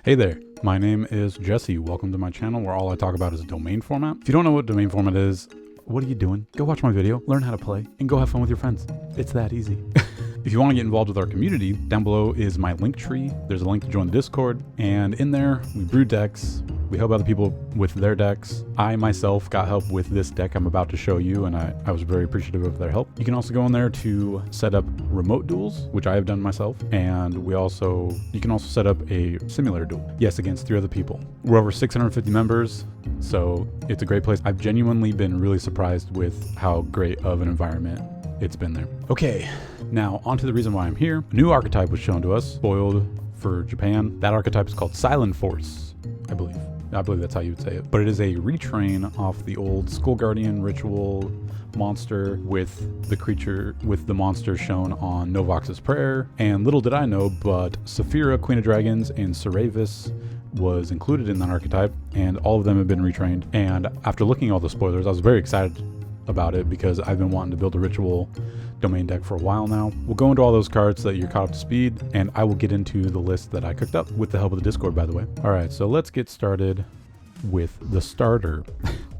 Hey there, my name is Jesse. Welcome to my channel where all I talk about is domain format. If you don't know what domain format is, what are you doing? Go watch my video, learn how to play, and go have fun with your friends. It's that easy. If you want to get involved with our community, down below is my link tree. There's a link to join the Discord, and in there we brew decks. We help other people with their decks. I myself got help with this deck I'm about to show you, and I was very appreciative of their help. You can also go in there to set up remote duels, which I have done myself, and you can also set up a simulator duel. Yes, against 3 other people. We're over 650 members, so it's a great place. I've genuinely been really surprised with how great of an environment it's been there. Okay, now on to the reason why I'm here. A new archetype was shown to us, spoiled for Japan. That archetype is called Silenforc, I believe. I believe that's how you would say it. But it is a retrain off the old Skull Guardian ritual monster with the monster shown on Novox's Prayer. And little did I know, but Saphira, Queen of Dragons, and Seravis was included in that archetype, and all of them have been retrained. And after looking at all the spoilers, I was very excited about it because I've been wanting to build a ritual domain deck for a while now. We'll go into all those cards so that you're caught up to speed, and I will get into the list that I cooked up with the help of the Discord, by the way. All right, so let's get started with the starter.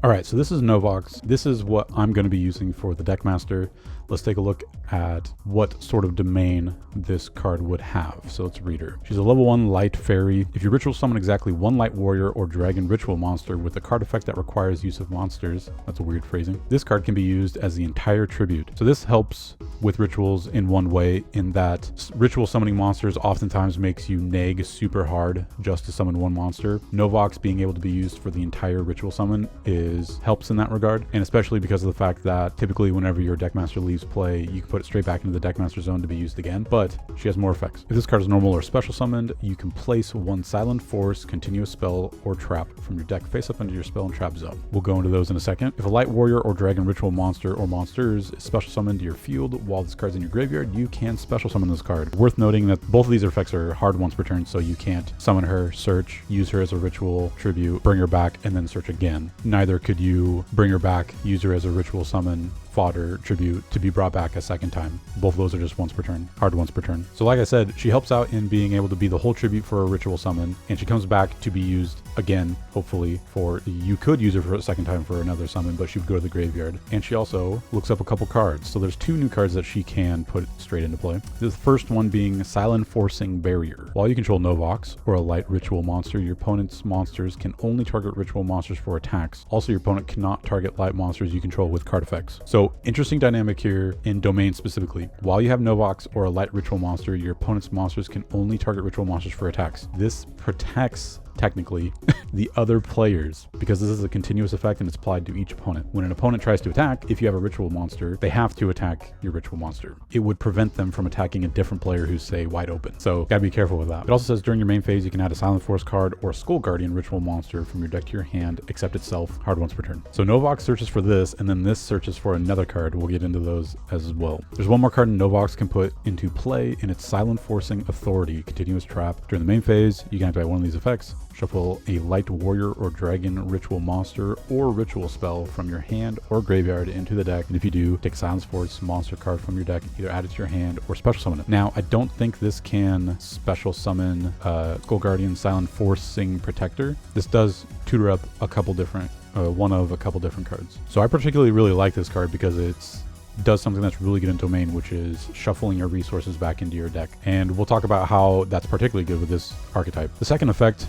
All right, so this is Novox. This is what I'm going to be using for the deck master. Let's take a look at what sort of domain this card would have. So let's read her. She's a level 1 light fairy. If you ritual summon exactly 1 light warrior or dragon ritual monster with a card effect that requires use of monsters, that's a weird phrasing, this card can be used as the entire tribute. So this helps with rituals in one way, in that ritual summoning monsters oftentimes makes you neg super hard just to summon 1 monster. Novox being able to be used for the entire ritual summon helps in that regard, and especially because of the fact that typically whenever your deckmaster leaves play, you can put it straight back into the deckmaster zone to be used again, but she has more effects. If this card is normal or special summoned, you can place 1 Silenforc continuous spell or trap from your deck face up into your spell and trap zone. We'll go into those in a second. If a light warrior or dragon ritual monster or monsters is special summoned to your field while this card's in your graveyard, you can special summon this card. Worth noting that both of these effects are hard once per turn, so you can't summon her, search, use her as a ritual tribute, bring her back, and then search again. Neither could you bring her back, use her as a ritual summon, fodder, tribute, to be brought back a second time. Both of those are just once per turn, hard once per turn. So like I said, she helps out in being able to be the whole tribute for a ritual summon, and she comes back to be used again, hopefully, you could use her for a second time for another summon, but she would go to the graveyard. And she also looks up a couple cards. So there's 2 new cards that she can put straight into play. The first one being Silenforcing Barrier. While you control Novox or a light ritual monster, your opponent's monsters can only target ritual monsters for attacks. Also, your opponent cannot target light monsters you control with card effects. So interesting dynamic here in domain specifically. While you have Novox or a light ritual monster, your opponent's monsters can only target ritual monsters for attacks. This protects, technically, the other players, because this is a continuous effect and it's applied to each opponent. When an opponent tries to attack, if you have a ritual monster, they have to attack your ritual monster. It would prevent them from attacking a different player who's, say, wide open. So gotta be careful with that. It also says during your main phase, you can add a Silenforc card or a Skull Guardian ritual monster from your deck to your hand, except itself, hard once per turn. So Novox searches for this, and then this searches for another card. We'll get into those as well. There's one more card Novox can put into play, and it's Silenforcing Authority, continuous trap. During the main phase, you can activate one of these effects. Shuffle a light warrior or dragon ritual monster or ritual spell from your hand or graveyard into the deck, and if you do, take Silenforc monster card from your deck, either add it to your hand or special summon it. Now, I don't think this can special summon Skull Guardian Silenforcing Protector. This does tutor up a couple different, one of a couple different cards. So I particularly really like this card because it's does something that's really good in domain, which is shuffling your resources back into your deck. And we'll talk about how that's particularly good with this archetype. The second effect,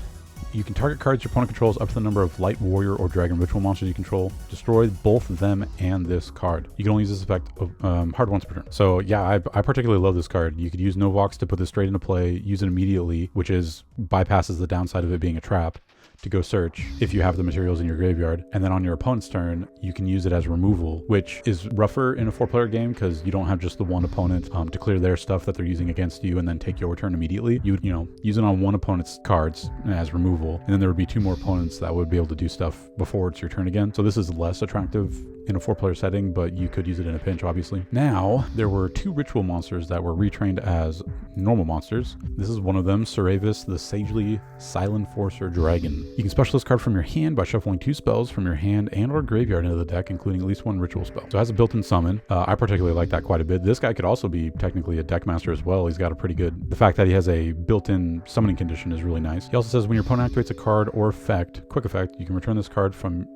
you can target cards your opponent controls up to the number of light warrior or dragon ritual monsters you control. Destroy both them and this card. You can only use this effect hard once per turn. So yeah, I particularly love this card. You could use Novox to put this straight into play, use it immediately, which bypasses the downside of it being a trap, to go search if you have the materials in your graveyard. And then on your opponent's turn, you can use it as removal, which is rougher in a 4-player game because you don't have just the one opponent to clear their stuff that they're using against you and then take your turn immediately. You use it on one opponent's cards as removal, removal, and then there would be 2 more opponents that would be able to do stuff before it's your turn again. So this is less attractive in a 4-player setting, but you could use it in a pinch, obviously. Now, there were 2 ritual monsters that were retrained as normal monsters. This is one of them, Saravis, the Sagely Silenforc Dragon. You can special this card from your hand by shuffling 2 spells from your hand and or graveyard into the deck, including at least 1 ritual spell. So it has a built-in summon. I particularly like that quite a bit. This guy could also be technically a deck master as well. He's got a pretty good... The fact that he has a built-in summoning condition is really nice. He also says when your opponent activates a card or effect, quick effect, you can return this card from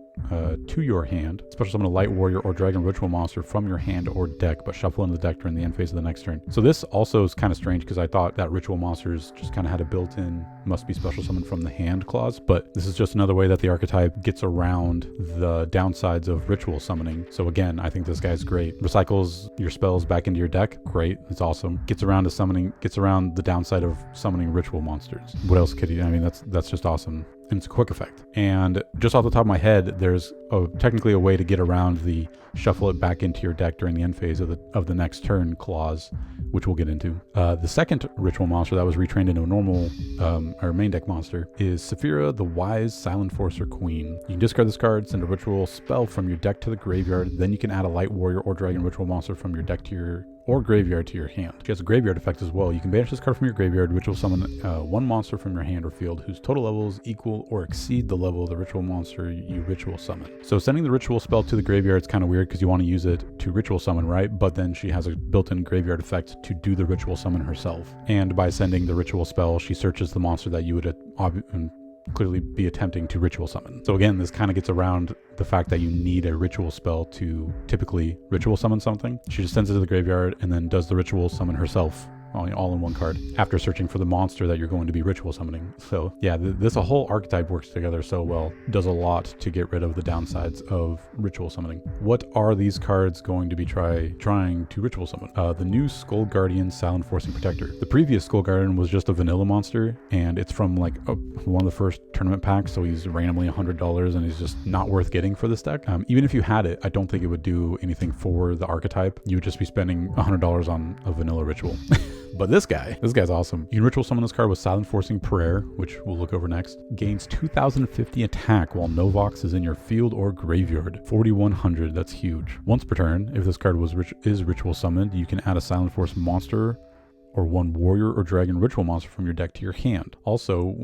to your hand. Special summon a light warrior or dragon ritual monster from your hand or deck, but shuffle into the deck during the end phase of the next turn. So this also is kind of strange because I thought that ritual monsters just kind of had a built-in must be special summoned from the hand clause, but this is just another way that the archetype gets around the downsides of ritual summoning. So again, I think this guy's great. Recycles your spells back into your deck. Great. It's awesome. Gets around the downside of summoning ritual monsters. What else could he? I mean, that's just awesome. And it's a quick effect. And just off the top of my head, there's technically a way to get around the shuffle it back into your deck during the end phase of the next turn clause, which we'll get into. The second ritual monster that was retrained into a normal or main deck monster is Saphira, the Wise Silenforcer Queen. You can discard this card, send a ritual spell from your deck to the graveyard, then you can add a light warrior or dragon ritual monster from your deck to your graveyard to your hand. She has a graveyard effect as well. You can banish this card from your graveyard, which will summon 1 monster from your hand or field whose total levels equal or exceed the level of the ritual monster you ritual summon. So sending the ritual spell to the graveyard is kind of weird because you want to use it to ritual summon, right? But then she has a built-in graveyard effect to do the ritual summon herself. And by sending the ritual spell, she searches the monster that you would clearly be attempting to ritual summon. So again, this kind of gets around the fact that you need a ritual spell to typically ritual summon something. She just sends it to the graveyard and then does the ritual summon herself all in one card after searching for the monster that you're going to be ritual summoning. So yeah, this whole archetype works together so well. Does a lot to get rid of the downsides of ritual summoning. What are these cards going to be trying to ritual summon? The new Skull Guardian Silenforcing Protector. The previous Skull Guardian was just a vanilla monster, and it's from like one of the first tournament packs, so he's randomly $100 and he's just not worth getting for this deck. Even if you had it, I don't think it would do anything for the archetype. You would just be spending $100 on a vanilla ritual. But this guy's awesome. You can ritual summon this card with Silenforcing Prayer, which we'll look over next. Gains 2050 attack while Novox is in your field or graveyard. 4100, that's huge. Once per turn, if this card is ritual summoned, you can add a Silenforce monster or 1 warrior or dragon ritual monster from your deck to your hand. Also,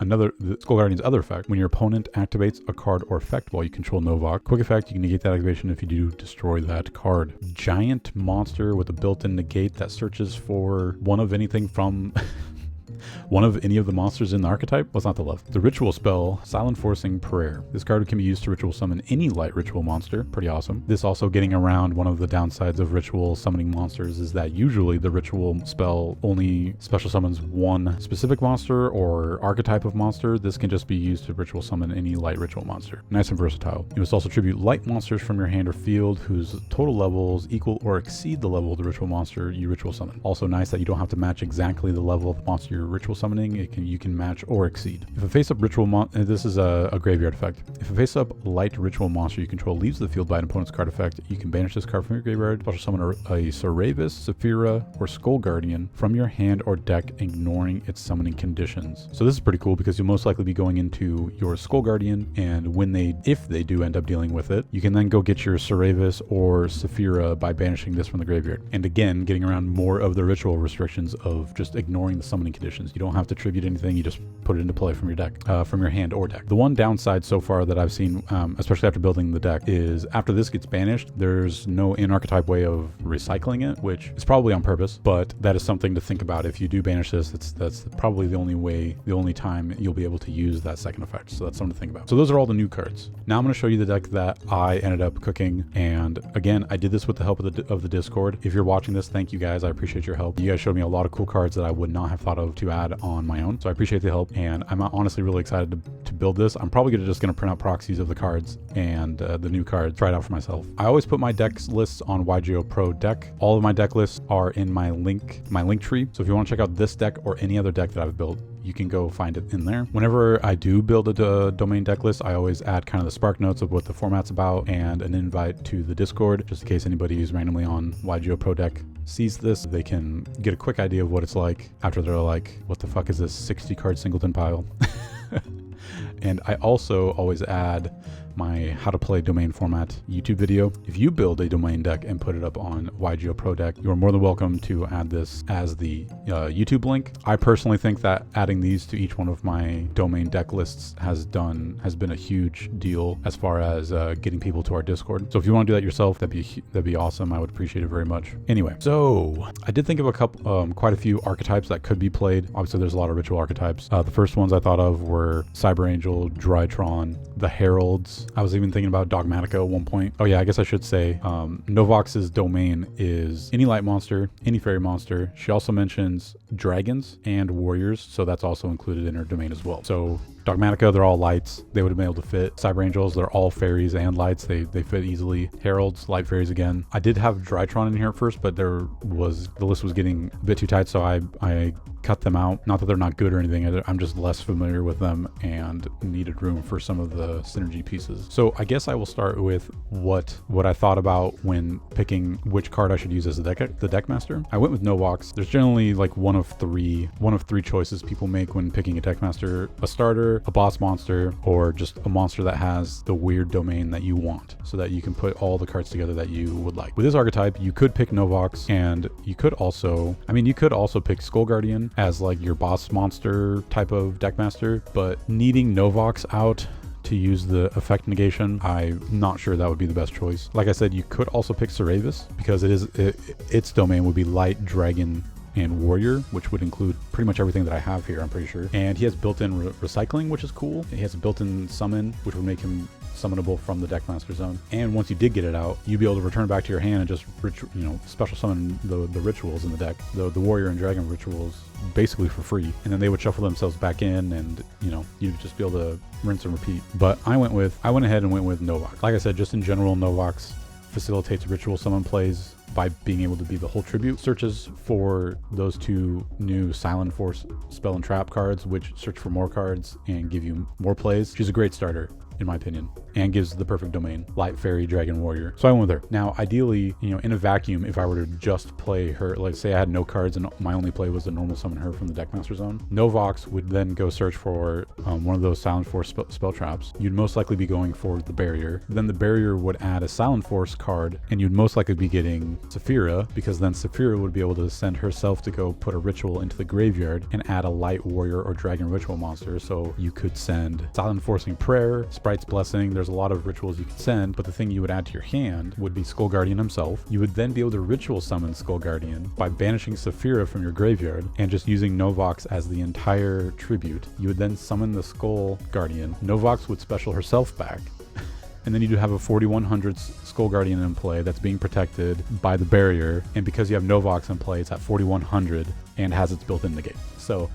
the Skull Guardian's other effect, when your opponent activates a card or effect while you control Novox, quick effect, you can negate that activation if you do destroy that card. Giant monster with a built-in negate that searches for one of anything from one of any of the monsters in the archetype. What's not to love? The ritual spell, Silenforcing Prayer. This card can be used to ritual summon any light ritual monster. Pretty awesome. This also getting around one of the downsides of ritual summoning monsters is that usually the ritual spell only special summons one specific monster or archetype of monster. This can just be used to ritual summon any light ritual monster. Nice and versatile. You must also tribute light monsters from your hand or field whose total levels equal or exceed the level of the ritual monster you ritual summon. Also nice that you don't have to match exactly the level of the monster you're ritual summoning. You can match or exceed. If a face-up ritual this is a graveyard effect. If a face-up light ritual monster you control leaves the field by an opponent's card effect, you can banish this card from your graveyard, special summon a Saravis, Saphira, or Skull Guardian from your hand or deck, ignoring its summoning conditions. So this is pretty cool because you'll most likely be going into your Skull Guardian, and if they do end up dealing with it, you can then go get your Saravis or Saphira by banishing this from the graveyard. And again, getting around more of the ritual restrictions of just ignoring the summoning conditions. You don't have to tribute anything, you just put it into play from your deck, from your hand or deck. The one downside so far that I've seen, especially after building the deck, is after this gets banished, there's no in-archetype way of recycling it, which is probably on purpose, but that is something to think about. If you do banish this, that's probably the only time you'll be able to use that second effect. So that's something to think about. So those are all the new cards. Now I'm going to show you the deck that I ended up cooking, and again, I did this with the help of the Discord. If you're watching this, thank you guys. I appreciate your help. You guys showed me a lot of cool cards that I would not have thought of to add on my own, so I appreciate the help, and I'm honestly really excited to build this. I'm probably just going to print out proxies of the cards and the new cards, try it out for myself. I always put my deck lists on Yugioh Pro Deck. All of my deck lists are in my link tree, so if you want to check out this deck or any other deck that I've built, you can go find it in there. Whenever I do build a domain deck list, I always add kind of the spark notes of what the format's about and an invite to the Discord, just in case anybody who's randomly on Yugioh Pro Deck sees this, they can get a quick idea of what it's like after they're like, what the fuck is this 60 card singleton pile? And I also always add my how to play domain format YouTube video. If you build a domain deck and put it up on Yugioh Pro Deck, you are more than welcome to add this as the YouTube link. I personally think that adding these to each one of my domain deck lists has been a huge deal as far as getting people to our Discord. So if you want to do that yourself, that'd be awesome. I would appreciate it very much. Anyway, so I did think of quite a few archetypes that could be played. Obviously, there's a lot of ritual archetypes. The first ones I thought of were Cyber Angel, Drytron, the Heralds. I was even thinking about Dogmatica at one point. Oh yeah, I guess I should say Novox's domain is any light monster, any fairy monster. She also mentions dragons and warriors, so that's also included in her domain as well. So Dogmatica, they're all lights. They would have been able to fit. Cyber Angels, they're all fairies and lights. They fit easily. Heralds, light fairies again. I did have Drytron in here at first, but the list was getting a bit too tight, so I cut them out. Not that they're not good or anything. I'm just less familiar with them and needed room for some of the synergy pieces. So I guess I will start with what I thought about when picking which card I should use as the deck master. I went with Novox. There's generally like one of three choices people make when picking a deck master: a starter, a boss monster, or just a monster that has the weird domain that you want, so that you can put all the cards together that you would like. With this archetype, you could pick Novox, and you could also pick Skull Guardian as like your boss monster type of deck master, but needing Novox out to use the effect negation, I'm not sure that would be the best choice. Like I said, you could also pick Ceravis, because its domain would be light, dragon, and warrior, which would include pretty much everything that I have here, I'm pretty sure. And he has built-in recycling, which is cool. He has a built-in summon, which would make him summonable from the Deckmaster zone. And once you did get it out, you'd be able to return it back to your hand and just special summon the rituals in the deck, the warrior and dragon rituals, basically for free. And then they would shuffle themselves back in, and you'd just be able to rinse and repeat. But I went ahead and went with Novox. Like I said, just in general, Novox facilitates ritual summon plays by being able to be the whole tribute. Searches for those two new Silenforc spell and trap cards, which search for more cards and give you more plays. She's a great starter, in my opinion, and gives the perfect domain: light fairy, dragon, warrior. So I went with her. Now, ideally, in a vacuum, if I were to just play her, like say I had no cards and my only play was to normal summon her from the Deckmaster zone, Novox would then go search for one of those Silenforc spell traps. You'd most likely be going for the barrier. Then the barrier would add a Silenforc card, and you'd most likely be getting Saphira, because then Saphira would be able to send herself to go put a ritual into the graveyard and add a light warrior or dragon ritual monster. So you could send Silenforcing Prayer, Sprite's Blessing. There's a lot of rituals you could send, but the thing you would add to your hand would be Skull Guardian himself. You would then be able to ritual summon Skull Guardian by banishing Saphira from your graveyard and just using Novox as the entire tribute. You would then summon the Skull Guardian. Novox would special herself back. And then you do have a 4100 Skull Guardian in play that's being protected by the barrier. And because you have Novox in play, it's at 4100 and has its built-in negate. So,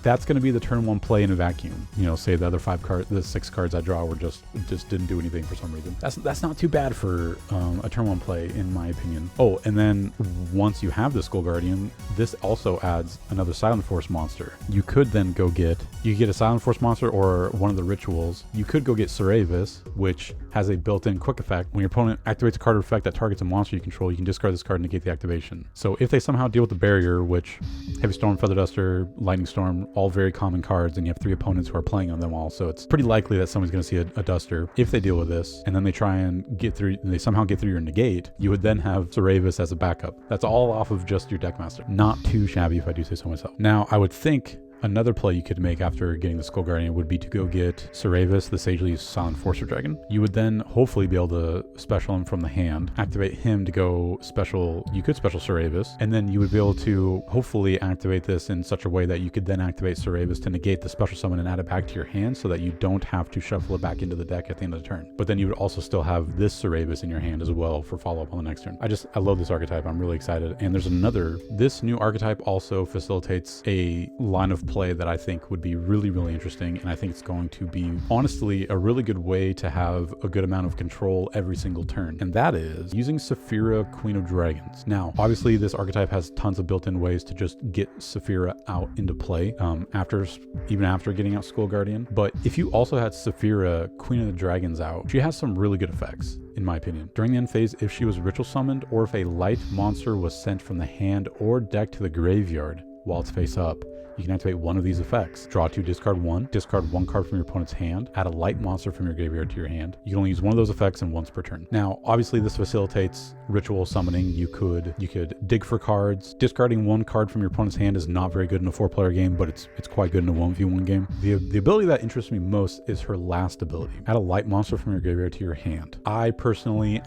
that's going to be the turn one play in a vacuum. Say the other the 6 cards I draw were just didn't do anything for some reason. That's not too bad for a turn one play, in my opinion. Oh, and then once you have the Skull Guardian, this also adds another Silenforc monster. You could then get a Silenforc monster or one of the rituals. You could go get Ceravis, which has a built-in quick effect. When your opponent activates a card effect that targets a monster you control, you can discard this card and negate the activation. So if they somehow deal with the barrier, which Heavy Storm, Feather Duster, Lightning Storm, all very common cards, and you have 3 opponents who are playing on them all, so it's pretty likely that someone's going to see a Duster. If they deal with this, and then they try and they somehow get through your negate, you would then have Ceravis as a backup. That's all off of just your Deckmaster. Not too shabby, if I do say so myself. Now, I would think another play you could make after getting the Skull Guardian would be to go get Ceravis, the Sagely Silenforcer Dragon. You would then hopefully be able to special him from the hand, activate him to go special. You could special Ceravis, and then you would be able to hopefully activate this in such a way that you could then activate Ceravis to negate the special summon and add it back to your hand, so that you don't have to shuffle it back into the deck at the end of the turn. But then you would also still have this Ceravis in your hand as well for follow-up on the next turn. I love this archetype. I'm really excited. And there's this new archetype also facilitates a line of play that I think would be really, really interesting, and I think it's going to be honestly a really good way to have a good amount of control every single turn, and that is using Saphira, Queen of Dragons. Now, obviously this archetype has tons of built-in ways to just get Saphira out into play even after getting out Skull Guardian, but if you also had Saphira, Queen of the Dragons out, she has some really good effects, in my opinion. During the end phase, if she was ritual summoned, or if a light monster was sent from the hand or deck to the graveyard, while it's face up, you can activate one of these effects. Draw 2, discard 1 card from your opponent's hand, add a light monster from your graveyard to your hand. You can only use one of those effects and once per turn. Now, obviously this facilitates ritual summoning. You could dig for cards. Discarding 1 card from your opponent's hand is not very good in a 4-player game, but it's quite good in a 1v1 game. The ability that interests me most is her last ability. Add a light monster from your graveyard to your hand. I personally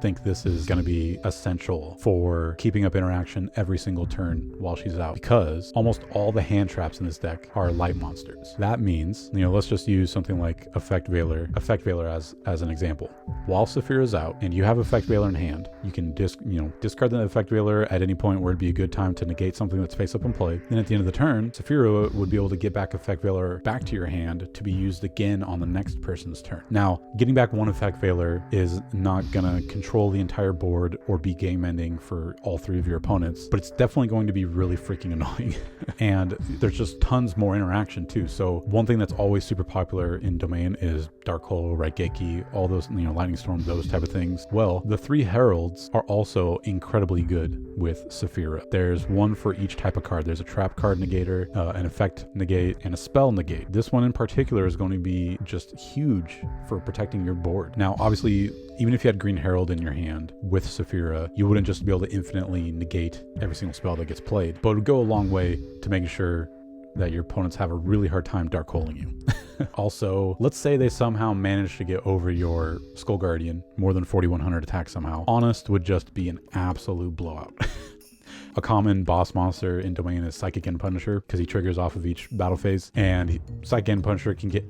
think this is going to be essential for keeping up interaction every single turn while she's out, because almost all the hand traps in this deck are light monsters. That means, let's just use something like Effect Veiler as an example. While Saphira's out and you have Effect Veiler in hand, you can discard the Effect Veiler at any point where it'd be a good time to negate something that's face up in play. Then at the end of the turn, Saphira would be able to get back Effect Veiler back to your hand to be used again on the next person's turn. Now, getting back 1 Effect Veiler is not gonna control the entire board or be game ending for all 3 of your opponents, but it's definitely going to be really freaking annoying. And there's just tons more interaction too. So one thing that's always super popular in Domain is Dark Hole, Raigeki, all those, Lightning Storm, those type of things. Well, the 3 heralds are also incredibly good with Saphira. There's one for each type of card. There's a trap card negator, an effect negate, and a spell negate. This one in particular is going to be just huge for protecting your board. Now, obviously, even if you had Green Herald in your hand with Saphira, you wouldn't just be able to infinitely negate every single spell that gets played, but it would go a long way to making sure that your opponents have a really hard time dark holing you. Also, let's say they somehow manage to get over your Skull Guardian, more than 4,100 attack somehow. Honest would just be an absolute blowout. A common boss monster in Domain is Psychic End Punisher, because he triggers off of each battle phase, and Psychic End Punisher can get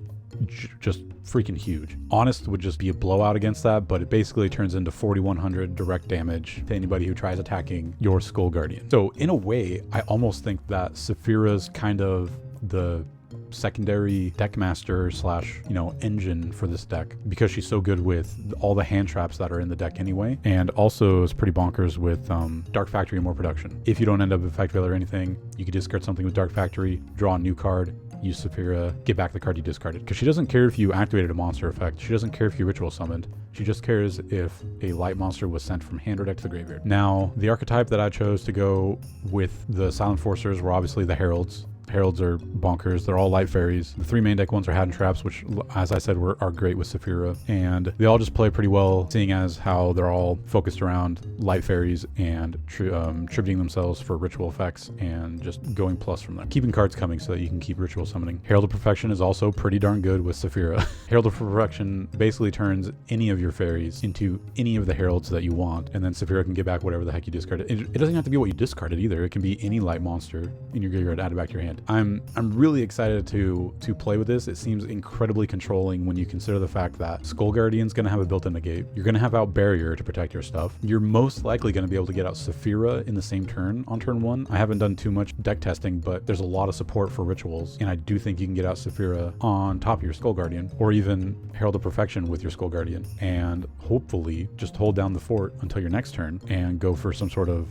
just freaking huge. Honest would just be a blowout against that, but it basically turns into 4,100 direct damage to anybody who tries attacking your Skull Guardian. So in a way, I almost think that Saphira's kind of the secondary deck master slash engine for this deck, because she's so good with all the hand traps that are in the deck anyway, and also is pretty bonkers with Dark Factory and more production. If you don't end up with Effect Veil or anything, you can discard something with Dark Factory, draw a new card, use Saphira, get back the card you discarded, because she doesn't care if you activated a monster effect. She doesn't care if you ritual summoned. She just cares if a light monster was sent from hand or deck to the graveyard. Now, the archetype that I chose to go with the Silent Forcers were obviously the Heralds. Heralds are bonkers. They're all light fairies. The 3 main deck ones are Hat and Traps, which, as I said, are great with Saphira. And they all just play pretty well, seeing as how they're all focused around light fairies and tributing themselves for ritual effects and just going plus from there. Keeping cards coming so that you can keep ritual summoning. Herald of Perfection is also pretty darn good with Saphira. Herald of Perfection basically turns any of your fairies into any of the heralds that you want, and then Saphira can get back whatever the heck you discarded. It doesn't have to be what you discarded either. It can be any light monster in your graveyard added back to your hand. I'm really excited to play with this. It seems incredibly controlling when you consider the fact that Skull Guardian's going to have a built-in negate. You're going to have out Barrier to protect your stuff. You're most likely going to be able to get out Saphira in the same turn on turn 1. I haven't done too much deck testing, but there's a lot of support for rituals, and I do think you can get out Saphira on top of your Skull Guardian, or even Herald of Perfection with your Skull Guardian, and hopefully just hold down the fort until your next turn and go for some sort of,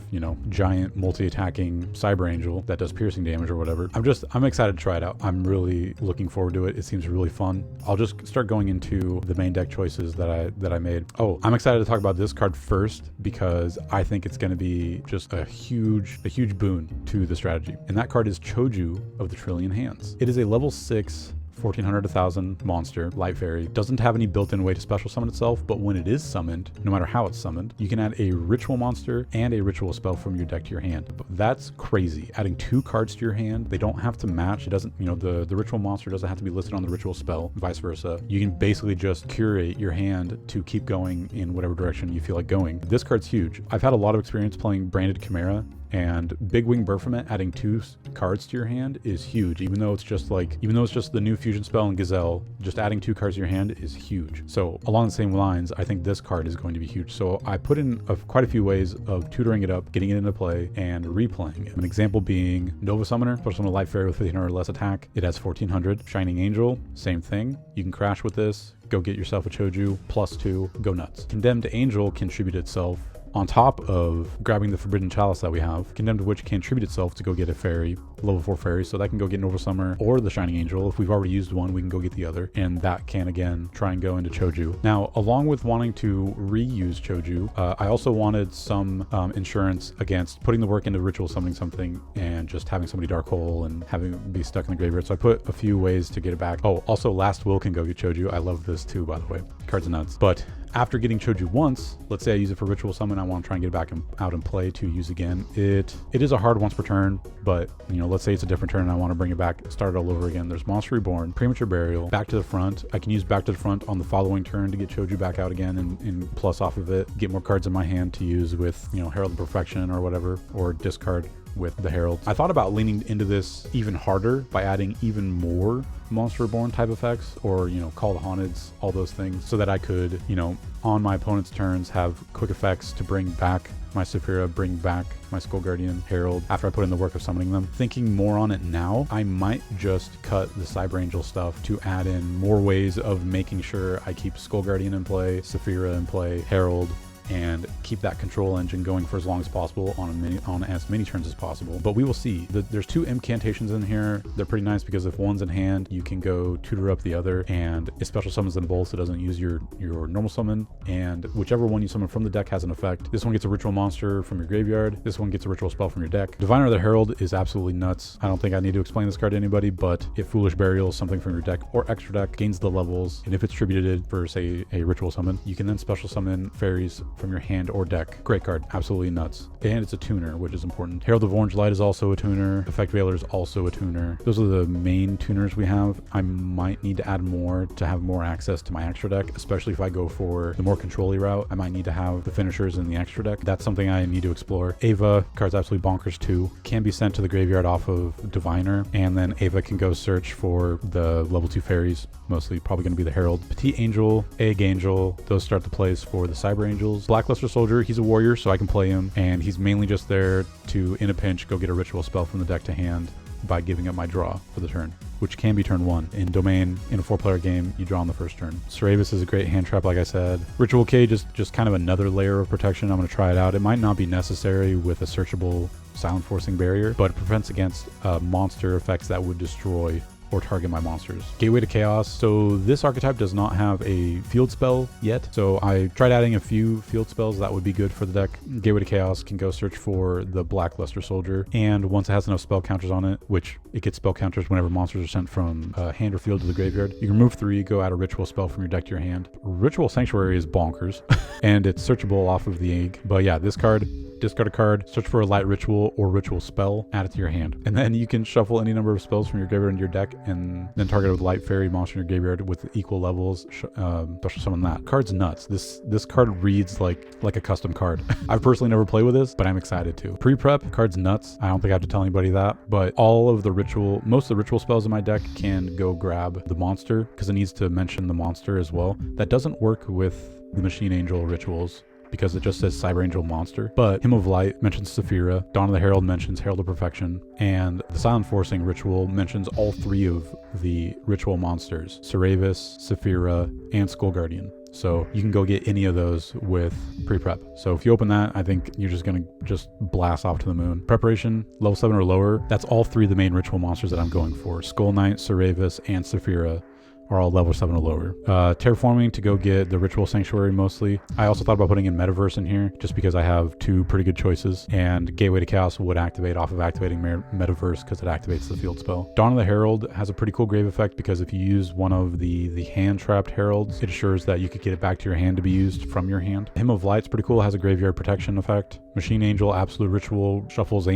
giant multi-attacking Cyber Angel that does piercing damage or whatever. I'm excited to try it out. I'm really looking forward to it. It seems really fun. I'll just start going into the main deck choices that I made. Oh, I'm excited to talk about this card first because I think it's going to be just a huge boon to the strategy. And that card is Choju of the Trillion Hands. It is a level 6 1400 to 1000 monster, light fairy. Doesn't have any built-in way to special summon itself, but when it is summoned, no matter how it's summoned, you can add a ritual monster and a ritual spell from your deck to your hand. But that's crazy. Adding 2 cards to your hand, they don't have to match. It doesn't, the ritual monster doesn't have to be listed on the ritual spell, vice versa. You can basically just curate your hand to keep going in whatever direction you feel like going. This card's huge. I've had a lot of experience playing Branded Chimera, and Big Wing Baphomet adding 2 cards to your hand is huge. Even though it's just the new fusion spell in Gazelle, just adding 2 cards to your hand is huge. So along the same lines, I think this card is going to be huge. So I put in quite a few ways of tutoring it up, getting it into play, and replaying it. An example being Nova Summoner, puts on a light fairy with 1500 or less attack. It has 1400. Shining Angel, same thing. You can crash with this. Go get yourself a Choju, +2, go nuts. Condemned Angel contribute itself on top of grabbing the Forbidden Chalice that we have. Condemned Witch can tribute itself to go get a fairy, level 4 fairy, so that can go get Nova Summer or the Shining Angel. If we've already used one, we can go get the other, and that can again try and go into Choju. Now, along with wanting to reuse Choju, I also wanted some insurance against putting the work into ritual summoning something and just having somebody dark hole and having it be stuck in the graveyard. So I put a few ways to get it back. Oh, also Last Will can go get Choju. I love this too, by the way. Card's nuts. But after getting Choju once, let's say I use it for ritual summon, I want to try and get it back out in play to use again. It is a hard once per turn, but you know, let's say it's a different turn and I want to bring it back, start it all over again. There's Monster Reborn, Premature Burial, Back to the Front. I can use Back to the Front on the following turn to get Choju back out again and plus off of it, get more cards in my hand to use with, you know, Herald of Perfection or whatever, or discard with the Herald. I thought about leaning into this even harder by adding even more Monster Reborn type effects, or, you know, Call the Haunteds, all those things, so that I could, you know, on my opponent's turns have quick effects to bring back my Saphira, bring back my Skull Guardian, Herald, after I put in the work of summoning them. Thinking more on it now, I might just cut the Cyber Angel stuff to add in more ways of making sure I keep Skull Guardian in play, Saphira in play, Herald, and keep that control engine going for as long as possible on as many turns as possible. But we will see. There's 2 incantations in here. They're pretty nice because if one's in hand, you can go tutor up the other, and it special summons them both, so it doesn't use your normal summon, and whichever one you summon from the deck has an effect. This one gets a ritual monster from your graveyard. This one gets a ritual spell from your deck. Diviner of the Herald is absolutely nuts. I don't think I need to explain this card to anybody, but if Foolish Burial something from your deck or extra deck, gains the levels, and if it's tributed for, say, a ritual summon, you can then special summon fairies from your hand or deck. Great card. Absolutely nuts. And it's a tuner, which is important. Herald of Orange Light is also a tuner. Effect Veiler is also a tuner. Those are the main tuners we have. I might need to add more to have more access to my extra deck, especially if I go for the more control-y route. I might need to have the finishers in the extra deck. That's something I need to explore. Ava, card's absolutely bonkers too. Can be sent to the graveyard off of Diviner, and then Ava can go search for the level 2 fairies, mostly probably going to be the Herald. Petite Angel, Egg Angel, those start the plays for the Cyber Angels. Blackluster Soldier, he's a warrior, so I can play him, and he's mainly just there to, in a pinch, go get a ritual spell from the deck to hand by giving up my draw for the turn, which can be turn 1. In Domain, in a 4-player game, you draw on the first turn. Seravis is a great hand trap, like I said. Ritual Cage is just kind of another layer of protection. I'm going to try it out. It might not be necessary with a searchable Silenforcing barrier, but it prevents against monster effects that would destroy or target my monsters. Gateway to Chaos. So this archetype does not have a field spell yet, so I tried adding a few field spells that would be good for the deck. Gateway to Chaos can go search for the Blackluster Soldier, and once it has enough spell counters on it, which it gets spell counters whenever monsters are sent from hand or field to the graveyard, you can remove 3, go add a ritual spell from your deck to your hand. Ritual Sanctuary is bonkers, and it's searchable off of the egg. But yeah, this card, discard a card, search for a light ritual or ritual spell, add it to your hand. And then you can shuffle any number of spells from your graveyard into your deck and then target it with light fairy monster in your graveyard with equal levels, special summon that. Card's nuts. This card reads like a custom card. I've personally never played with this, but I'm excited to. Pre-prep, card's nuts. I don't think I have to tell anybody that, but most of the ritual spells in my deck can go grab the monster because it needs to mention the monster as well. That doesn't work with the Machine Angel rituals, because it just says Cyber Angel monster. But Hymn of Light mentions Saphira, Dawn of the Herald mentions Herald of Perfection, and the Silenforcing ritual mentions all 3 of the ritual monsters, Seravis, Saphira, and Skull Guardian. So you can go get any of those with pre-prep. So if you open that, I think you're just going to blast off to the moon. Preparation, level 7 or lower, that's all 3 of the main ritual monsters that I'm going for. Skull Knight, Seravis, and Saphira are all level 7 or lower. Terraforming to go get the Ritual Sanctuary mostly. I also thought about putting in Metaverse in here just because I have 2 pretty good choices, and Gateway to Chaos would activate off of activating Metaverse because it activates the field spell. Dawn of the Herald has a pretty cool grave effect because if you use one of the hand-trapped heralds, it assures that you could get it back to your hand to be used from your hand. Hymn of Light's pretty cool, it has a graveyard protection effect. Machine Angel, Absolute Ritual, shuffles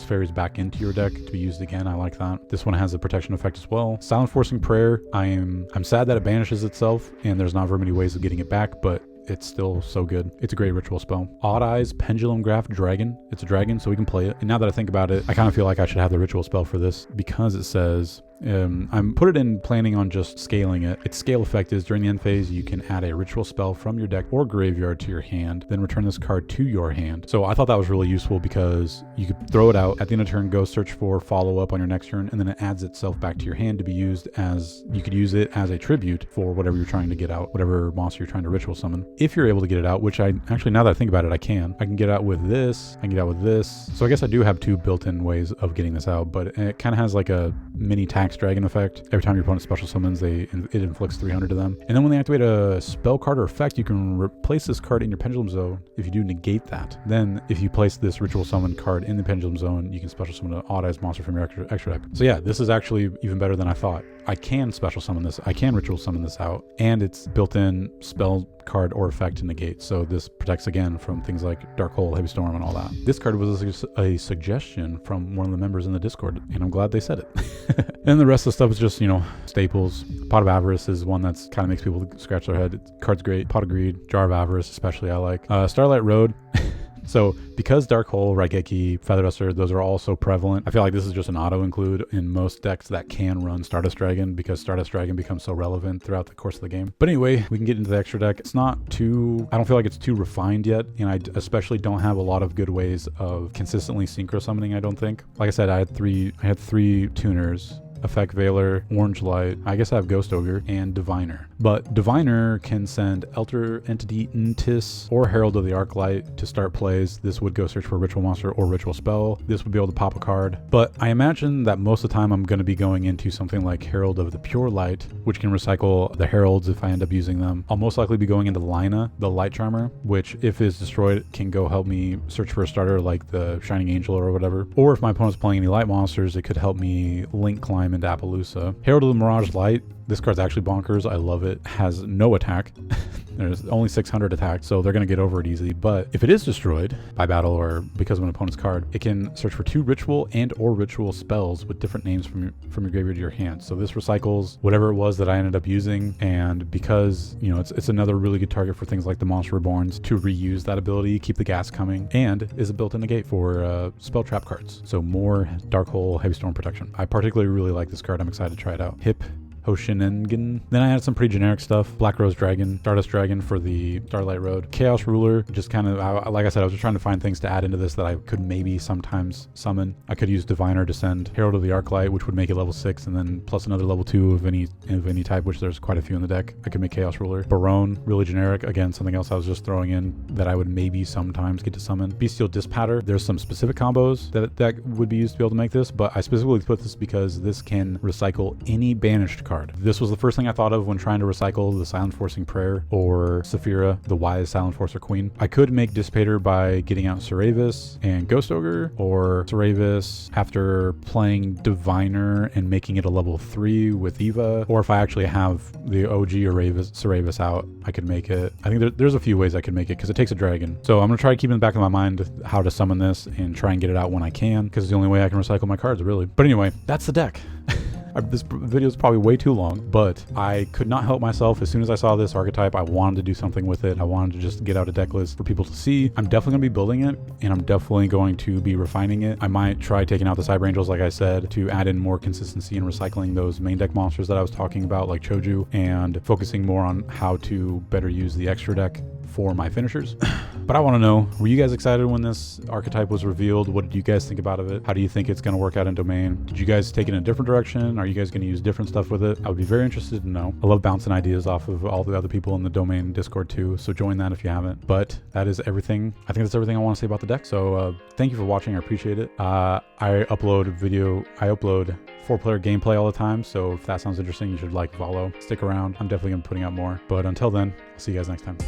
fairies back into your deck to be used again. I like that. This one has a protection effect as well. Silenforcing Prayer, I'm sad that it banishes itself and there's not very many ways of getting it back, but it's still so good. It's a great ritual spell. Odd Eyes, Pendulum Graft Dragon. It's a dragon, so we can play it. And now that I think about it, I kind of feel like I should have the ritual spell for this because it says I'm put it in planning on just scaling it. Its scale effect is during the end phase, you can add a ritual spell from your deck or graveyard to your hand, then return this card to your hand. So I thought that was really useful because you could throw it out at the end of turn, go search for follow up on your next turn, and then it adds itself back to your hand to be used as, you could use it as a tribute for whatever you're trying to get out, whatever monster you're trying to ritual summon. If you're able to get it out, which I actually, now that I think about it, I can get it out with this, I can get it out with this. So I guess I do have two built-in ways of getting this out, but it kind of has like a mini tax dragon effect. Every time your opponent special summons, it inflicts 300 to them. And then when they activate a spell card or effect, you can replace this card in your pendulum zone. If you do negate that, then if you place this ritual summon card in the pendulum zone, you can special summon an odd-eyes monster from your extra deck. So yeah, this is actually even better than I thought. I can special summon this, I can ritual summon this out, and it's built-in spell card or effect to negate. So this protects again from things like Dark Hole, Heavy Storm, and all that. This card was a suggestion from one of the members in the Discord, and I'm glad they said it. And the rest of the stuff is just, you know, staples. Pot of Avarice is one that's kind of makes people scratch their head. Card's great. Pot of Greed, Jar of Avarice especially I like. Starlight Road. So because Dark Hole, Raigeki, Featherduster, those are all so prevalent, I feel like this is just an auto include in most decks that can run Stardust Dragon, because Stardust Dragon becomes so relevant throughout the course of the game. But anyway, we can get into the extra deck. It's not too, I don't feel like it's too refined yet, and I especially don't have a lot of good ways of consistently synchro summoning, I don't think. Like I said, I had three tuners. Effect Veiler, Orange Light, I guess I have Ghost Ogre, and Diviner. But Diviner can send Elder Entity Ntis or Herald of the Arclight to start plays. This would go search for a ritual monster or ritual spell. This would be able to pop a card. But I imagine that most of the time I'm going to be going into something like Herald of the Pure Light, which can recycle the Heralds if I end up using them. I'll most likely be going into Lina, the Light Charmer, which if it's destroyed can go help me search for a starter like the Shining Angel or whatever. Or if my opponent's playing any light monsters, it could help me link climb into Appaloosa. Herald of the Mirage Light, this card's actually bonkers. I love it. Has no attack. There's only 600 attack, so they're going to get over it easily. But if it is destroyed by battle or because of an opponent's card, it can search for 2 ritual and or ritual spells with different names from your graveyard to your hand. So this recycles whatever it was that I ended up using, and because, you know, it's another really good target for things like the Monster Reborns to reuse that ability, keep the gas coming, and is a built-in negate for spell trap cards. So more Dark Hole, Heavy Storm protection. I particularly really like this card. I'm excited to try it out. Hip Hoshinengen. Then I had some pretty generic stuff. Black Rose Dragon, Stardust Dragon for the Starlight Road. Chaos Ruler, just kind of, like I said, I was just trying to find things to add into this that I could maybe sometimes summon. I could use Diviner to send Herald of the Arclight, which would make it level 6, and then plus another level 2 of any type, which there's quite a few in the deck. I could make Chaos Ruler. Barone, really generic. Again, something else I was just throwing in that I would maybe sometimes get to summon. Bestial Dispatter. There's some specific combos that would be used to be able to make this, but I specifically put this because this can recycle any banished card. This was the first thing I thought of when trying to recycle the Silent Forcing Prayer or Saphira, the wise Silent Forcer Queen. I could make Dissipator by getting out Ceravis and Ghost Ogre, or Ceravis after playing Diviner and making it a level 3 with Eva, or if I actually have the OG Ceravis out, I could make it. I think there's a few ways I could make it because it takes a dragon. So I'm going to try to keep in the back of my mind how to summon this and try and get it out when I can, because it's the only way I can recycle my cards, really. But anyway, that's the deck. This video is probably way too long, but I could not help myself. As soon as I saw this archetype, I wanted to do something with it. I wanted to just get out a deck list for people to see. I'm definitely going to be building it, and I'm definitely going to be refining it. I might try taking out the Cyber Angels, like I said, to add in more consistency and recycling those main deck monsters that I was talking about, like Choju, and focusing more on how to better use the extra deck for my finishers. But I want to know, were you guys excited when this archetype was revealed? What did you guys think about it? How do you think it's going to work out in Domain? Did you guys take it in a different direction? Are you guys going to use different stuff with it? I would be very interested to know. I love bouncing ideas off of all the other people in the Domain Discord too, so join that if you haven't. But that is everything. I think that's everything I want to say about the deck. So thank you for watching. I appreciate it. I upload 4-player gameplay all the time, so if that sounds interesting, you should follow, stick around. I'm definitely going to be putting out more. But until then, I'll see you guys next time.